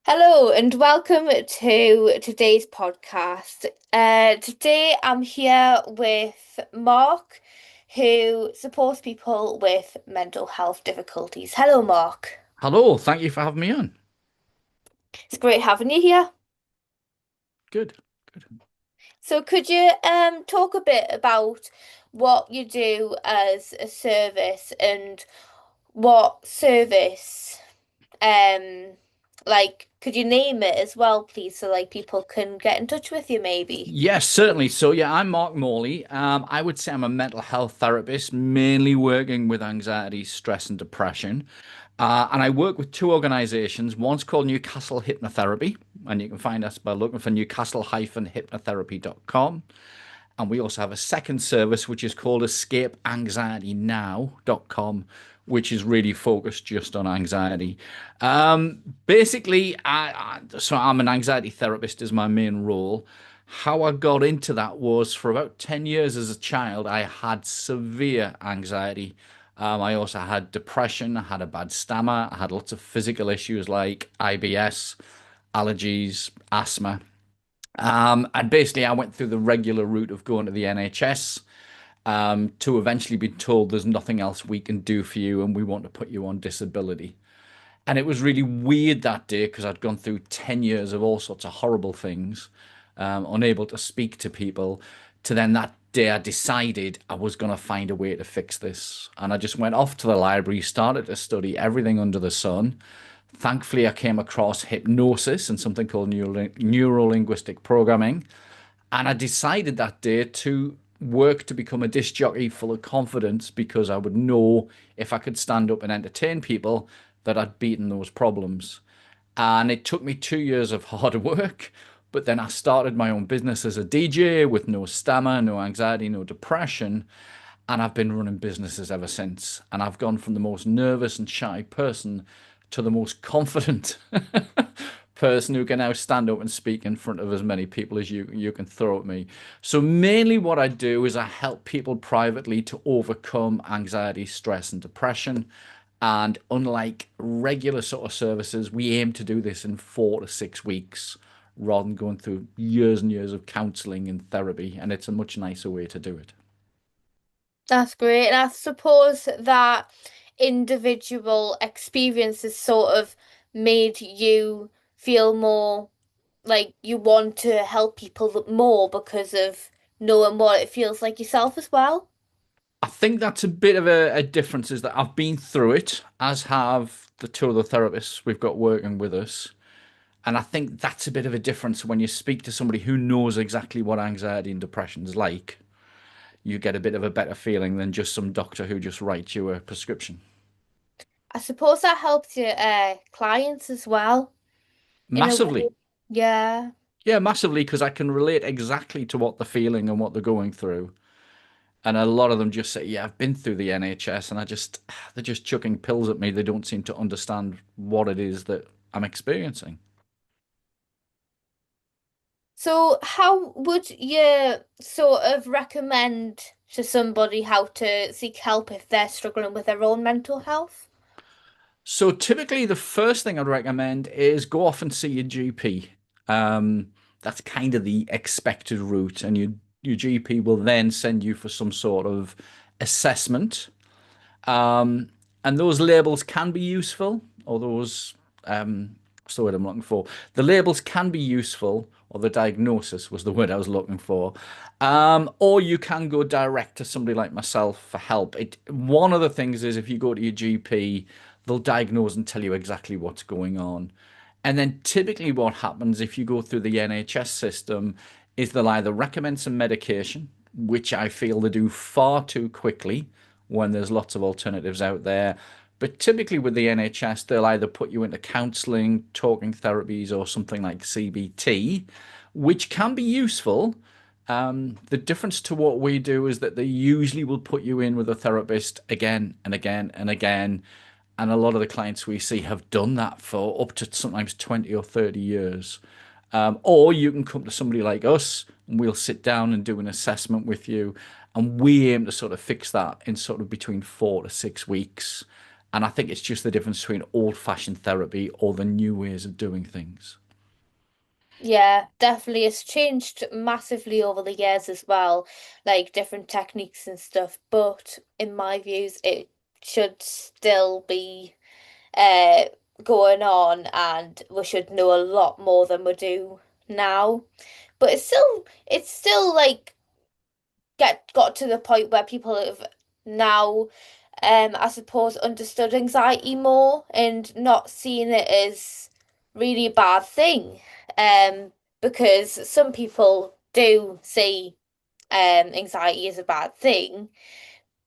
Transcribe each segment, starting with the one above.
Hello and welcome to today's podcast. Today I'm here with Mark, who supports people with mental health difficulties. Hello, Mark. Hello, thank you for having me on. It's great having you here. Good, good. So, could you talk a bit about what you do as a service and what service could you name it as well, please, so like people can get in touch with you maybe? Yes, certainly. So, yeah, I'm Mark Morley. I would say I'm a mental health therapist, mainly working with anxiety, stress, and depression. And I work with two organizations. One's called Newcastle Hypnotherapy, and you can find us by looking for newcastle-hypnotherapy.com. And we also have a second service, which is called escapeanxietynow.com, which is really focused just on anxiety. Basically, so I'm an anxiety therapist is my main role. How I got into that was for about 10 years as a child, I had severe anxiety. I also had depression, I had a bad stammer, I had lots of physical issues like IBS, allergies, asthma. And basically, I went through the regular route of going to the NHS to eventually be told there's nothing else we can do for you and we want to put you on disability. And it was really weird that day because I'd gone through 10 years of all sorts of horrible things, unable to speak to people, to then that day I decided I was going to find a way to fix this. And I just went off to the library, started to study everything under the sun. Thankfully, I came across hypnosis and something called neuro-linguistic programming. And I decided that day to work to become a disc jockey full of confidence because I would know if I could stand up and entertain people that I'd beaten those problems. And it took me 2 years of hard work, but then I started my own business as a DJ with no stammer, no anxiety, no depression. And I've been running businesses ever since. And I've gone from the most nervous and shy person to the most confident person who can now stand up and speak in front of as many people as you can throw at me. So mainly what I do is I help people privately to overcome anxiety, stress, and depression. And unlike regular sort of services, we aim to do this in 4 to 6 weeks rather than going through years and years of counseling and therapy. And it's a much nicer way to do it. That's great. And I suppose that individual experiences sort of made you feel more like you want to help people more because of knowing what it feels like yourself as well. I think that's a bit of a difference is that I've been through it, as have the two other therapists we've got working with us. And I think that's a bit of a difference when you speak to somebody who knows exactly what anxiety and depression is like. You get a bit of a better feeling than just some doctor who just writes you a prescription. I suppose that helps your clients as well in a way. Massively. Yeah. Yeah, massively, because I can relate exactly to what they're feeling and what they're going through. And a lot of them just say, yeah, I've been through the NHS and they're just chucking pills at me. They don't seem to understand what it is that I'm experiencing. So how would you sort of recommend to somebody how to seek help if they're struggling with their own mental health? So typically, the first thing I'd recommend is go off and see your GP. That's kind of the expected route, and your GP will then send you for some sort of assessment. Um, and those labels can be useful, or those what's the word I'm looking for? The labels can be useful, or the diagnosis was the word I was looking for. Or you can go direct to somebody like myself for help. One of the things is if you go to your GP, they'll diagnose and tell you exactly what's going on. And then typically what happens if you go through the NHS system is they'll either recommend some medication, which I feel they do far too quickly when there's lots of alternatives out there. But typically with the NHS, they'll either put you into counselling, talking therapies, or something like CBT, which can be useful. The difference to what we do is that they usually will put you in with a therapist again and again and again. And a lot of the clients we see have done that for up to sometimes 20 or 30 years. Or you can come to somebody like us and we'll sit down and do an assessment with you. And we aim to sort of fix that in sort of between 4 to 6 weeks. And I think it's just the difference between old-fashioned therapy or the new ways of doing things. Yeah, definitely. It's changed massively over the years as well, like different techniques and stuff. But in my views, it should still be uh going on, and we should know a lot more than we do now. But it's still like got to the point where people have now I suppose understood anxiety more and not seeing it as really a bad thing. Um because some people do see anxiety as a bad thing,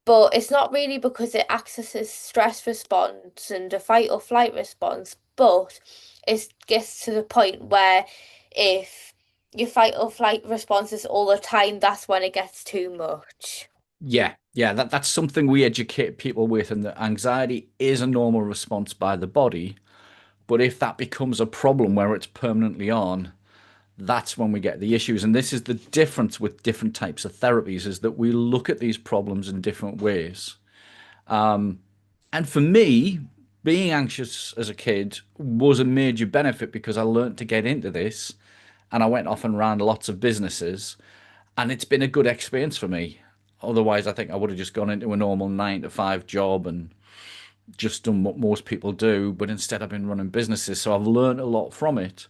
but it's not really because it acts as a stress response and a fight or flight response, but it gets to the point where if your fight or flight responses all the time, that's when it gets too much. Yeah, yeah, that's something we educate people with, and that anxiety is a normal response by the body. But if that becomes a problem where it's permanently on, that's when we get the issues. And this is the difference with different types of therapies, is that we look at these problems in different ways. And for me, being anxious as a kid was a major benefit because I learned to get into this and I went off and ran lots of businesses, and it's been a good experience for me. Otherwise, I think I would have just gone into a normal 9 to 5 job and just done what most people do, but instead I've been running businesses, so I've learned a lot from it.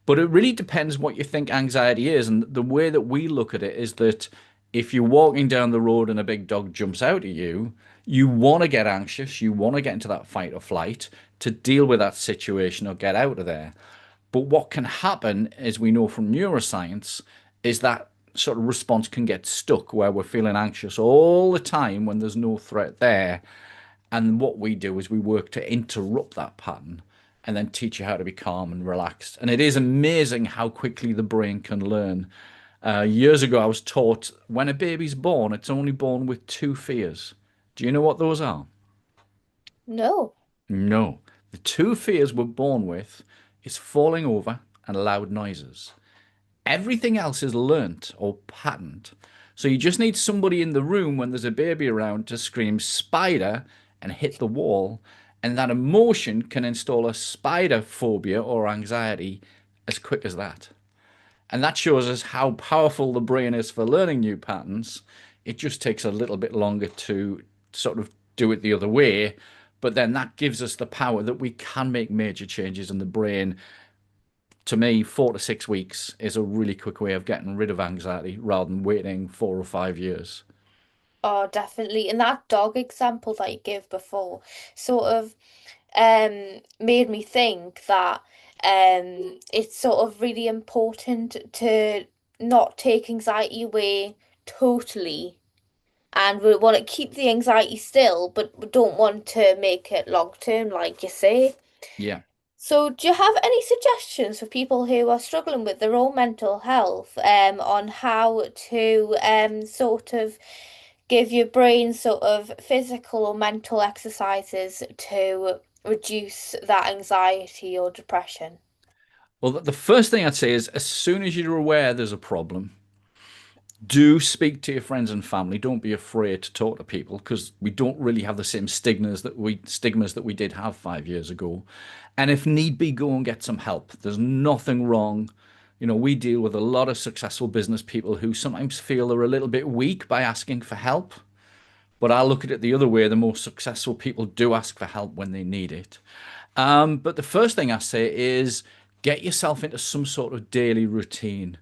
But it really depends what you think anxiety is, and the way that we look at it is that if you're walking down the road and a big dog jumps out at you, you want to get anxious, you want to get into that fight or flight to deal with that situation or get out of there. But what can happen, as we know from neuroscience, is that sort of response can get stuck where we're feeling anxious all the time when there's no threat there. And what we do is we work to interrupt that pattern and then teach you how to be calm and relaxed. And it is amazing how quickly the brain can learn. Years ago, I was taught when a baby's born, it's only born with two fears. Do you know what those are? No. No. The two fears we're born with is falling over and loud noises. Everything else is learnt or patterned. So you just need somebody in the room when there's a baby around to scream spider and hit the wall, and that emotion can install a spider phobia or anxiety as quick as that. And that shows us how powerful the brain is for learning new patterns. It just takes a little bit longer to sort of do it the other way. But then that gives us the power that we can make major changes in the brain. To me, 4 to 6 weeks is a really quick way of getting rid of anxiety rather than waiting 4 or 5 years. Oh, definitely. And that dog example that you gave before sort of made me think that it's sort of really important to not take anxiety away totally, and we want to keep the anxiety still, but we don't want to make it long term, like you say. Yeah. So, do you have any suggestions for people who are struggling with their own mental health, on how to sort of give your brain sort of physical or mental exercises to reduce that anxiety or depression? Well, the first thing I'd say is as soon as you're aware there's a problem, do speak to your friends and family. Don't be afraid to talk to people because we don't really have the same stigmas that we did have 5 years ago. And if need be, go and get some help. There's nothing wrong. You know, we deal with a lot of successful business people who sometimes feel they're a little bit weak by asking for help. But I look at it the other way. The most successful people do ask for help when they need it. But the first thing I say is get yourself into some sort of daily routine.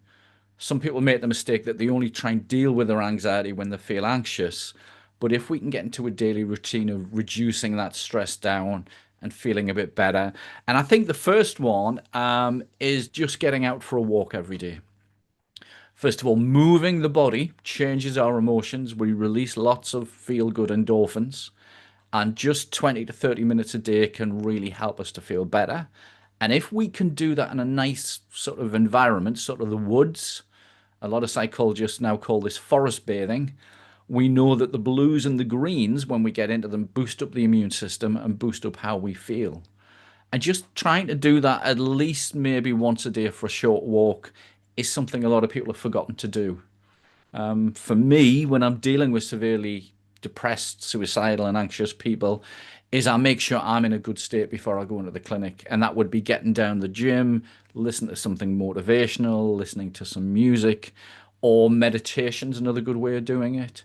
Some people make the mistake that they only try and deal with their anxiety when they feel anxious. But if we can get into a daily routine of reducing that stress down and feeling a bit better, and I think the first one is just getting out for a walk every day. First of all, moving the body changes our emotions. We release lots of feel good endorphins, and just 20 to 30 minutes a day can really help us to feel better. And if we can do that in a nice sort of environment, sort of the woods, a lot of psychologists now call this forest bathing. We know that the blues and the greens, when we get into them, boost up the immune system and boost up how we feel. And just trying to do that at least maybe once a day for a short walk is something a lot of people have forgotten to do. For me, when I'm dealing with severely depressed, suicidal, and anxious people, is I make sure I'm in a good state before I go into the clinic. And that would be getting down the gym, listen to something motivational, listening to some music, or meditation's another good way of doing it.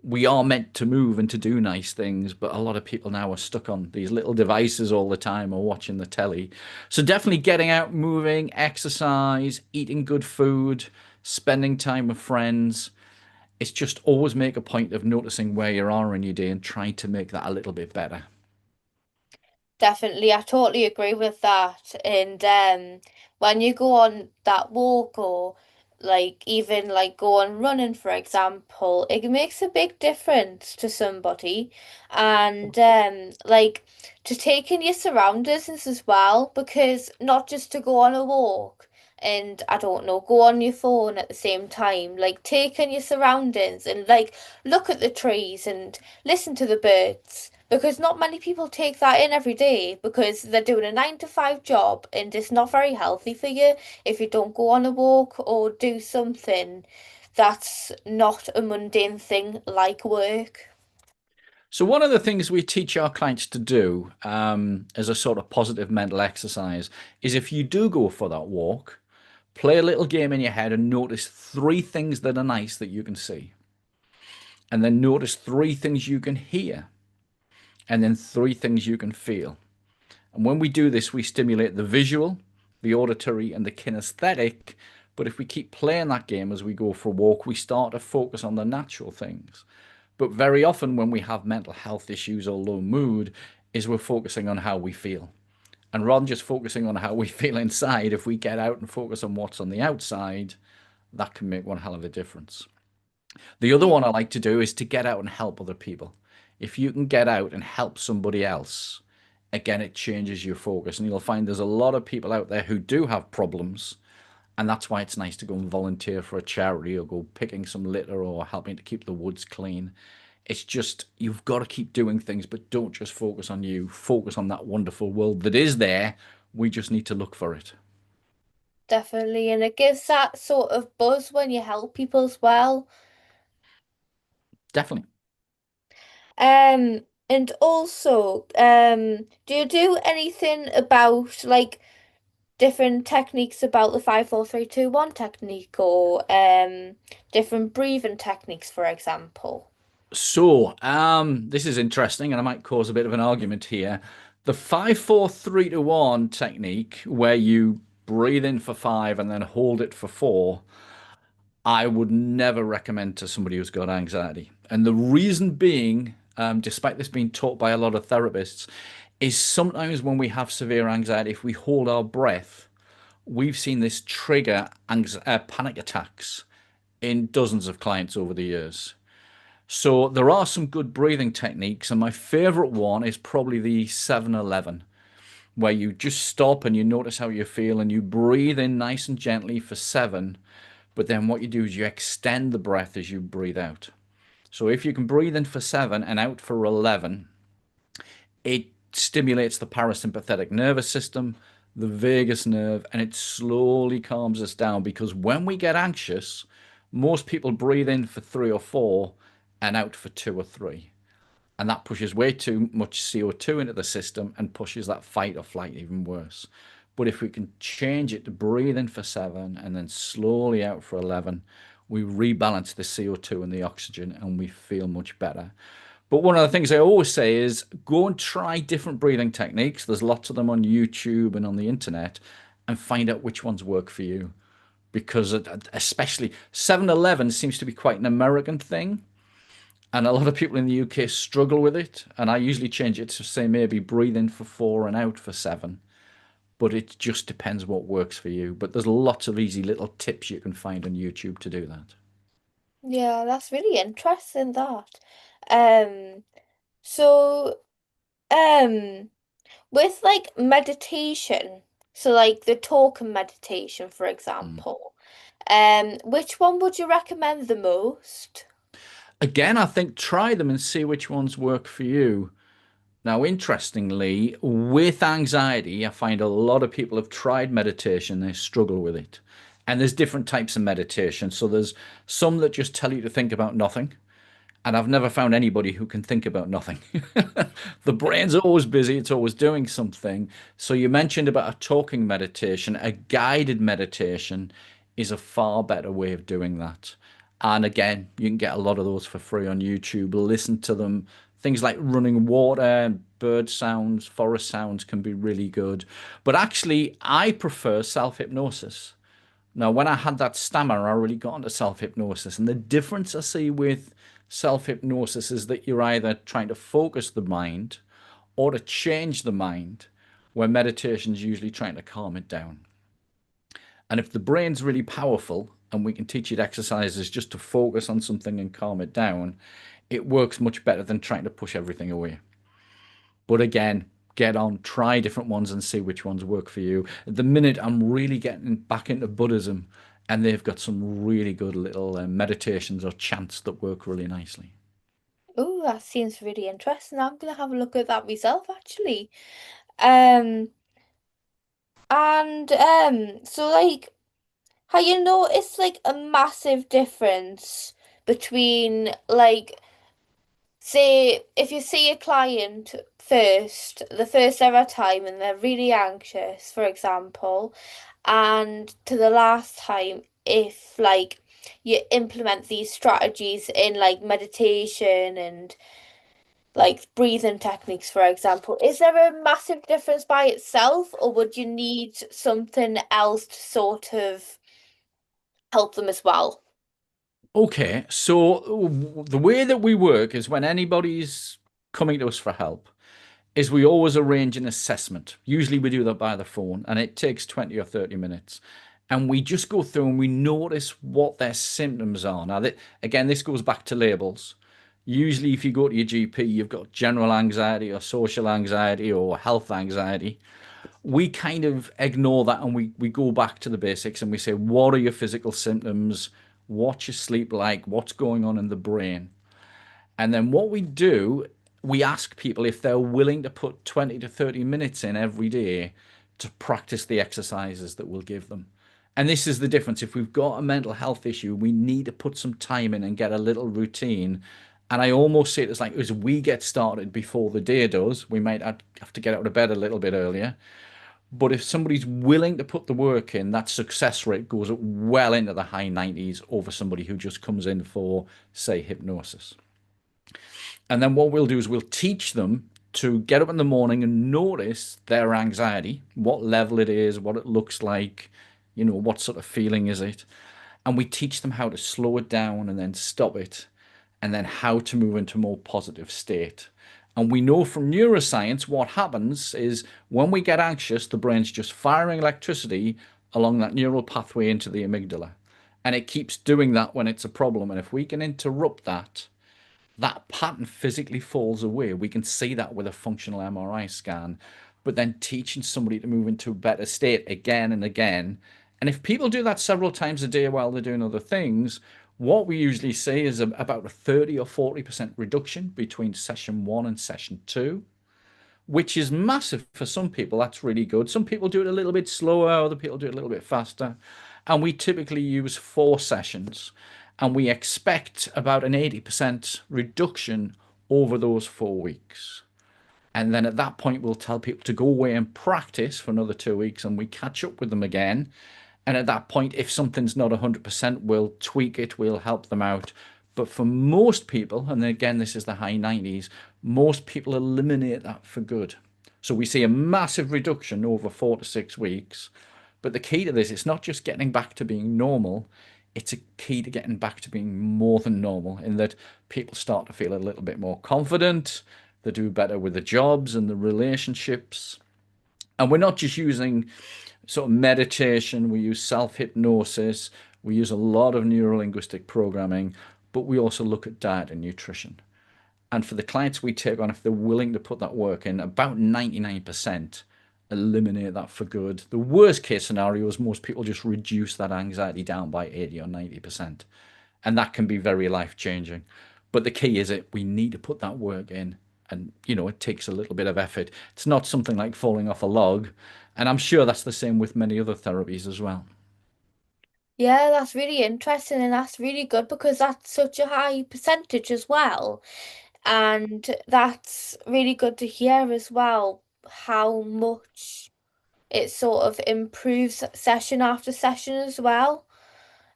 We are meant to move and to do nice things, but a lot of people now are stuck on these little devices all the time or watching the telly. So definitely getting out, moving, exercise, eating good food, spending time with friends. It's just always make a point of noticing where you are in your day and trying to make that a little bit better. Definitely, I totally agree with that. And when you go on that walk or like even like go on running, for example, it makes a big difference to somebody. And like to take in your surroundings as well, because not just to go on a walk and I don't know, go on your phone at the same time, like take in your surroundings and like look at the trees and listen to the birds because not many people take that in every day because they're doing a 9 to 5 job and it's not very healthy for you if you don't go on a walk or do something that's not a mundane thing like work. So, one of the things we teach our clients to do as a sort of positive mental exercise is if you do go for that walk, play a little game in your head and notice three things that are nice that you can see. And then notice three things you can hear. And then three things you can feel. And when we do this, we stimulate the visual, the auditory, and the kinesthetic. But if we keep playing that game as we go for a walk, we start to focus on the natural things. But very often, when we have mental health issues or low mood, is we're focusing on how we feel. And rather than just focusing on how we feel inside, if we get out and focus on what's on the outside, that can make one hell of a difference. The other Yeah, one I like to do is to get out and help other people. If you can get out and help somebody else, again, it changes your focus. And you'll find there's a lot of people out there who do have problems. And that's why it's nice to go and volunteer for a charity or go picking some litter or helping to keep the woods clean. It's just, you've got to keep doing things, but don't just focus on you. Focus on that wonderful world that is there. We just need to look for it. definitely. And it gives that sort of buzz when you help people as well. Definitely. And also, do you do anything about like different techniques about the 5 4 3 2 1 technique or different breathing techniques, for example? So, this is interesting, and I might cause a bit of an argument here. The 5 4 3 2 1 technique, where you breathe in for five and then hold it for four, I would never recommend to somebody who's got anxiety. And the reason being, despite this being taught by a lot of therapists, is sometimes when we have severe anxiety, if we hold our breath, we've seen this trigger panic attacks in dozens of clients over the years. So there are some good breathing techniques, and my favorite one is probably the 7-11, where you just stop and you notice how you feel and you breathe in nice and gently for seven, but then what you do is you extend the breath as you breathe out. So if you can breathe in for seven and out for 11, it stimulates the parasympathetic nervous system, the vagus nerve, and it slowly calms us down because when we get anxious, most people breathe in for three or four and out for two or three. And that pushes way too much CO2 into the system and pushes that fight or flight even worse. But if we can change it to breathe in for seven and then slowly out for 11, we rebalance the CO2 and the oxygen and we feel much better. But one of the things I always say is go and try different breathing techniques. There's lots of them on YouTube and on the internet and find out which ones work for you. Because especially 7-11 seems to be quite an American thing. And a lot of people in the UK struggle with it. And I usually change it to say maybe breathe in for four and out for seven. But it just depends what works for you. But there's lots of easy little tips you can find on YouTube to do that. Yeah, that's really interesting that. Um, so with like meditation, so like the talk and meditation, for Mm. example, which one would you recommend the most? Again, I think try them and see which ones work for you. Now, interestingly, with anxiety, I find a lot of people have tried meditation, they struggle with it. And there's different types of meditation. So there's some that just tell you to think about nothing. And I've never found anybody who can think about nothing. The brain's always busy, it's always doing something. So you mentioned about a talking meditation, a guided meditation is a far better way of doing that. And again, you can get a lot of those for free on YouTube. Listen to them. Things like running water, bird sounds, forest sounds can be really good. But actually, I prefer self-hypnosis. Now, when I had that stammer, I really got into self-hypnosis. And the difference I see with self-hypnosis is that you're either trying to focus the mind or to change the mind, where meditation's usually trying to calm it down. And if the brain's really powerful and we can teach it exercises just to focus on something and calm it down, it works much better than trying to push everything away. But again, get on, try different ones and see which ones work for you. At the minute, I'm really getting back into Buddhism, and they've got some really good little meditations or chants that work really nicely. Oh, that seems really interesting. I'm gonna have a look at that myself, actually. Um, and so like, how you notice like a massive difference between like, say, if you see a client first, the first ever time, and they're really anxious, for example, and to the last time, if like you implement these strategies in like meditation and like breathing techniques, for example, is there a massive difference by itself, or would you need something else to sort of help them as well? Okay, so the way that we work is when anybody's coming to us for help, is we always arrange an assessment. Usually we do that by the phone and it takes 20 or 30 minutes. And we just go through and we notice what their symptoms are. Now, again, this goes back to labels. Usually, if you go to your GP, you've got general anxiety or social anxiety or health anxiety. We kind of ignore that and we go back to the basics and we say, what are your physical symptoms? What's your sleep like? What's going on in the brain? And then what we do, we ask people if they're willing to put 20 to 30 minutes in every day to practice the exercises that we'll give them. And this is the difference. If we've got a mental health issue, we need to put some time in and get a little routine. And I almost see it as like as we get started before the day does, we might have to get out of bed a little bit earlier. But if somebody's willing to put the work in, that success rate goes up well into the high 90s over somebody who just comes in for, say, hypnosis. And then what we'll do is we'll teach them to get up in the morning and notice their anxiety, what level it is, what it looks like, what sort of feeling is it. And we teach them how to slow it down and then stop it, and then how to move into a more positive state. And we know from neuroscience what happens is when we get anxious, the brain's just firing electricity along that neural pathway into the amygdala. And it keeps doing that when it's a problem. And if we can interrupt that, that pattern physically falls away. We can see that with a functional MRI scan, but then teaching somebody to move into a better state again and again. And if people do that several times a day while they're doing other things, what we usually see is about a 30 or 40% reduction between session one and session two, which is massive for some people. That's really good. Some people do it a little bit slower, other people do it a little bit faster. And we typically use 4 sessions, and we expect about an 80% reduction over those 4 weeks. And then at that point, we'll tell people to go away and practice for another 2 weeks, and we catch up with them again. And at that point, if something's not 100%, we'll tweak it, we'll help them out. But for most people, and again, this is the high 90s, most people eliminate that for good. So we see a massive reduction over 4 to 6 weeks. But the key to this, it's not just getting back to being normal, it's a key to getting back to being more than normal, in that people start to feel a little bit more confident, they do better with the jobs and the relationships. And we're not just using sort of meditation, we use self-hypnosis, we use a lot of neuro-linguistic programming, but we also look at diet and nutrition. And for the clients we take on, if they're willing to put that work in, about 99% eliminate that for good. The worst case scenario is most people just reduce that anxiety down by 80 or 90%. And that can be very life changing. But the key is that we need to put that work in. And, it takes a little bit of effort. It's not something like falling off a log. And I'm sure that's the same with many other therapies as well. Yeah, that's really interesting and that's really good because that's such a high percentage as well. And that's really good to hear as well how much it sort of improves session after session as well.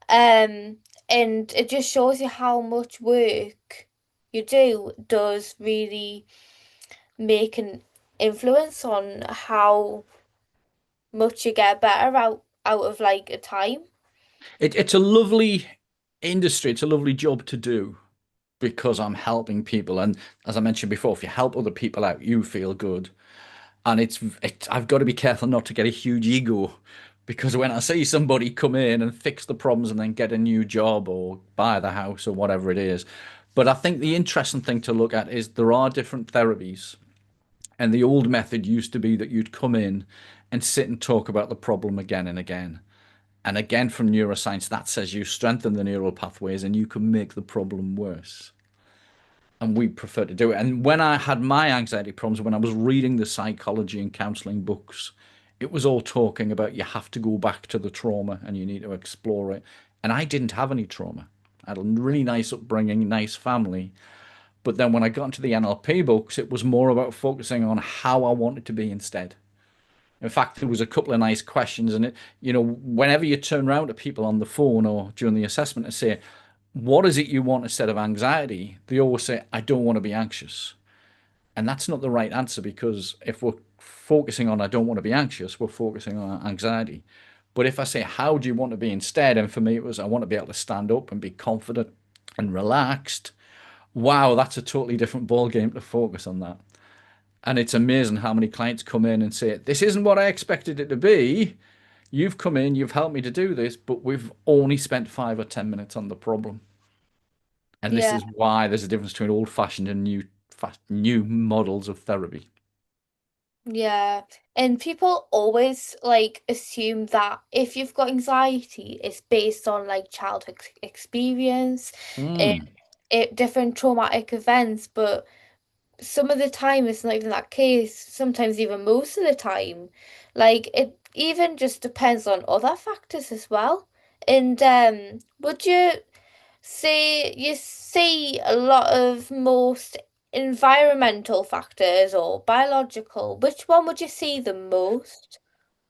Um, and it just shows you how much work you do does really make an influence on how much you get better out of like a time. It's a lovely industry. It's a lovely job to do because I'm helping people. And as I mentioned before, if you help other people out, you feel good. And I've got to be careful not to get a huge ego because when I see somebody come in and fix the problems and then get a new job or buy the house or whatever it is. But I think the interesting thing to look at is there are different therapies. And the old method used to be that you'd come in and sit and talk about the problem again and again. And again, from neuroscience, that says you strengthen the neural pathways and you can make the problem worse. And we prefer to do it. And when I had my anxiety problems, when I was reading the psychology and counseling books, it was all talking about you have to go back to the trauma and you need to explore it. And I didn't have any trauma. I had a really nice upbringing, nice family. But then when I got into the NLP books, it was more about focusing on how I wanted to be instead. In fact, there was a couple of nice questions, and whenever you turn around to people on the phone or during the assessment and say, "What is it you want instead of anxiety?" They always say, "I don't want to be anxious," and that's not the right answer because if we're focusing on "I don't want to be anxious," we're focusing on anxiety. But if I say, "How do you want to be instead?" and for me it was, "I want to be able to stand up and be confident and relaxed." Wow, that's a totally different ball game to focus on that. And it's amazing how many clients come in and say, "This isn't what I expected it to be. You've come in, you've helped me to do this, but we've only spent 5 or 10 minutes on the problem." And this Yeah. is why there's a difference between old-fashioned and new models of therapy. Yeah, and people always like assume that if you've got anxiety, it's based on like childhood experience, and Mm. different traumatic events, but some of the time it's not even that case. Sometimes even most of the time, like it even just depends on other factors as well. And would you see you see a lot of most environmental factors or biological. Which one would you see the most?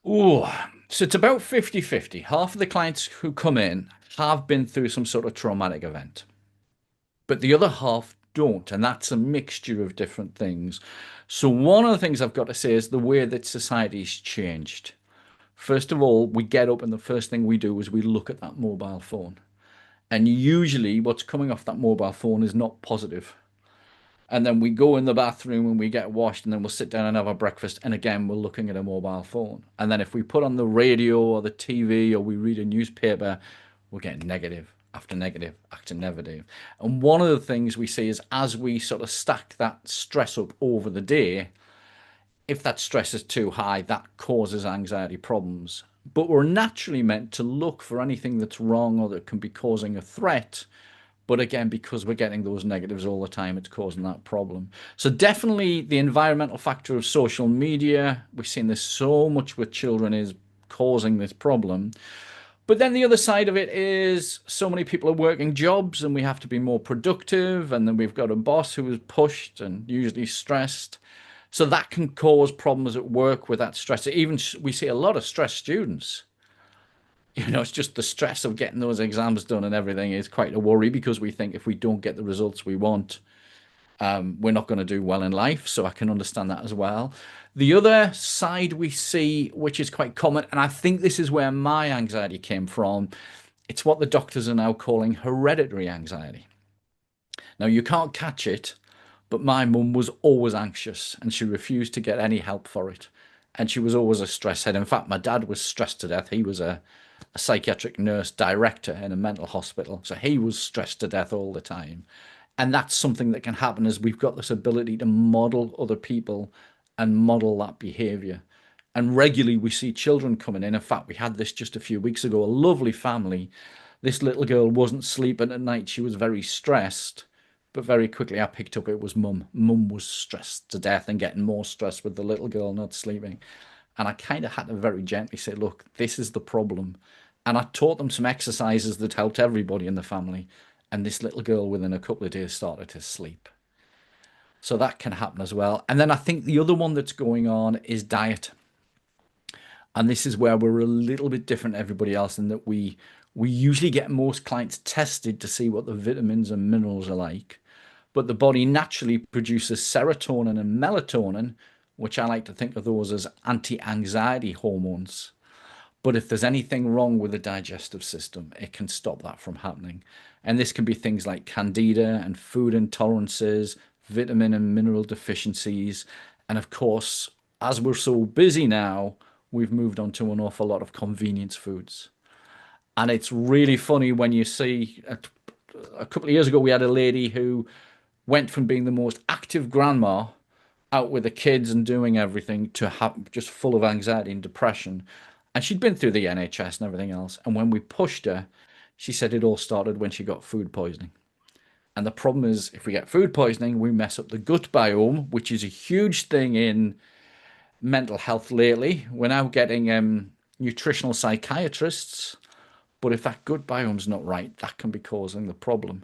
Ooh, so it's about 50-50. Half of the clients who come in have been through some sort of traumatic event, but the other half don't, and that's a mixture of different things. So one of the things I've got to say is the way that society's changed. First of all, we get up and the first thing we do is we look at that mobile phone. And usually what's coming off that mobile phone is not positive. And then we go in the bathroom and we get washed and then we'll sit down and have our breakfast. And again, we're looking at a mobile phone. And then if we put on the radio or the TV or we read a newspaper, we're getting negative after negative after negative. And one of the things we see is as we sort of stack that stress up over the day, if that stress is too high, that causes anxiety problems. But we're naturally meant to look for anything that's wrong or that can be causing a threat. But again, because we're getting those negatives all the time, it's causing that problem. So definitely the environmental factor of social media, we've seen this so much with children, is causing this problem. But then the other side of it is so many people are working jobs and we have to be more productive. And then we've got a boss who is pushed and usually stressed. So that can cause problems at work with that stress. Even we see a lot of stressed students. It's just the stress of getting those exams done and everything is quite a worry because we think if we don't get the results we want, we're not going to do well in life. So I can understand that as well. The other side we see, which is quite common, and I think this is where my anxiety came from, it's what the doctors are now calling hereditary anxiety. Now, you can't catch it, but my mum was always anxious and she refused to get any help for it. And she was always a stress head. In fact, my dad was stressed to death. He was a psychiatric nurse director in a mental hospital. So he was stressed to death all the time. And that's something that can happen as we've got this ability to model other people and model that behavior. And regularly we see children coming in. In fact, we had this just a few weeks ago, a lovely family. This little girl wasn't sleeping at night. She was very stressed. But very quickly I picked up it was mum. Mum was stressed to death and getting more stressed with the little girl not sleeping. And I kind of had to very gently say, look, this is the problem. And I taught them some exercises that helped everybody in the family. And this little girl within a couple of days started to sleep. So that can happen as well. And then I think the other one that's going on is diet. And this is where we're a little bit different to everybody else in that we usually get most clients tested to see what the vitamins and minerals are like. But the body naturally produces serotonin and melatonin, which I like to think of those as anti-anxiety hormones. But if there's anything wrong with the digestive system, it can stop that from happening. And this can be things like candida and food intolerances, vitamin and mineral deficiencies. And of course, as we're so busy now, we've moved on to an awful lot of convenience foods. And it's really funny when you see a couple of years ago, we had a lady who went from being the most active grandma out with the kids and doing everything to have just full of anxiety and depression. And she'd been through the NHS and everything else. And when we pushed her, she said it all started when she got food poisoning. And the problem is, if we get food poisoning, we mess up the gut biome, which is a huge thing in mental health lately. We're now getting nutritional psychiatrists, but if that gut biome's not right, that can be causing the problem.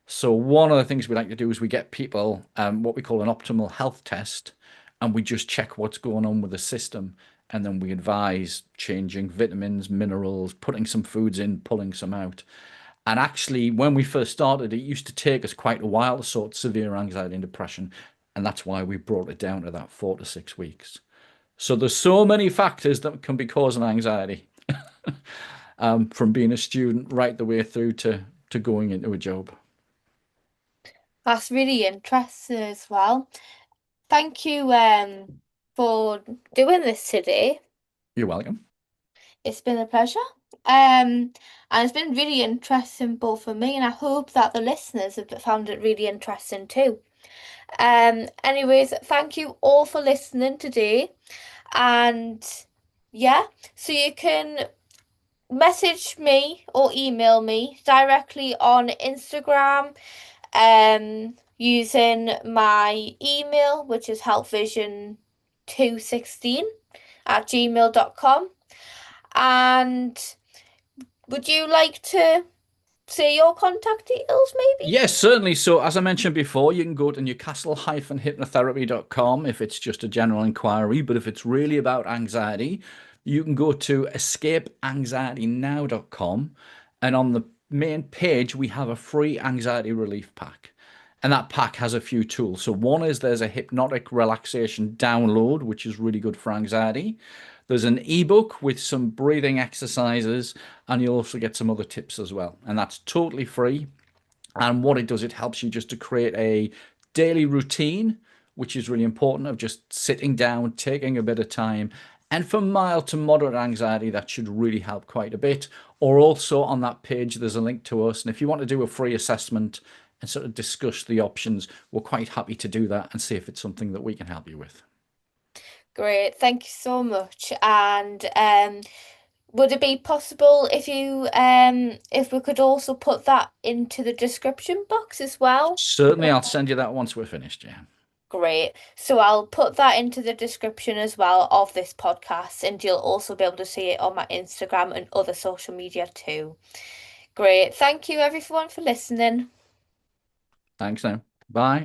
So one of the things we like to do is we get people what we call an optimal health test, and we just check what's going on with the system, and then we advise changing vitamins, minerals, putting some foods in, pulling some out. And actually, when we first started, it used to take us quite a while to sort severe anxiety and depression, and that's why we brought it down to that 4 to 6 weeks. So there's so many factors that can be causing anxiety, from being a student right the way through to going into a job. That's really interesting as well. Thank you for doing this today. You're welcome. It's been a pleasure. Um, and it's been really interesting both for me, and I hope that the listeners have found it really interesting too. Anyways, thank you all for listening today. And yeah, so you can message me or email me directly on Instagram, using my email, which is healthvision216@gmail.com. And would you like to say your contact details, maybe? Yes, certainly. So, as I mentioned before, you can go to newcastle-hypnotherapy.com if it's just a general inquiry. But if it's really about anxiety, you can go to escapeanxietynow.com. And on the main page, we have a free anxiety relief pack. And that pack has a few tools. So, one is there's a hypnotic relaxation download, which is really good for anxiety. There's an ebook with some breathing exercises, and you'll also get some other tips as well. And that's totally free. And what it does, it helps you just to create a daily routine, which is really important, of just sitting down, taking a bit of time. And for mild to moderate anxiety, that should really help quite a bit. Or also on that page, there's a link to us. And if you want to do a free assessment and sort of discuss the options, we're quite happy to do that and see if it's something that we can help you with. Great, thank you so much. And would it be possible if we could also put that into the description box as well? Certainly, I'll send you that once we're finished. Yeah. Great. So I'll put that into the description as well of this podcast, and you'll also be able to see it on my Instagram and other social media too. Great. Thank you everyone for listening. Thanks now. Bye.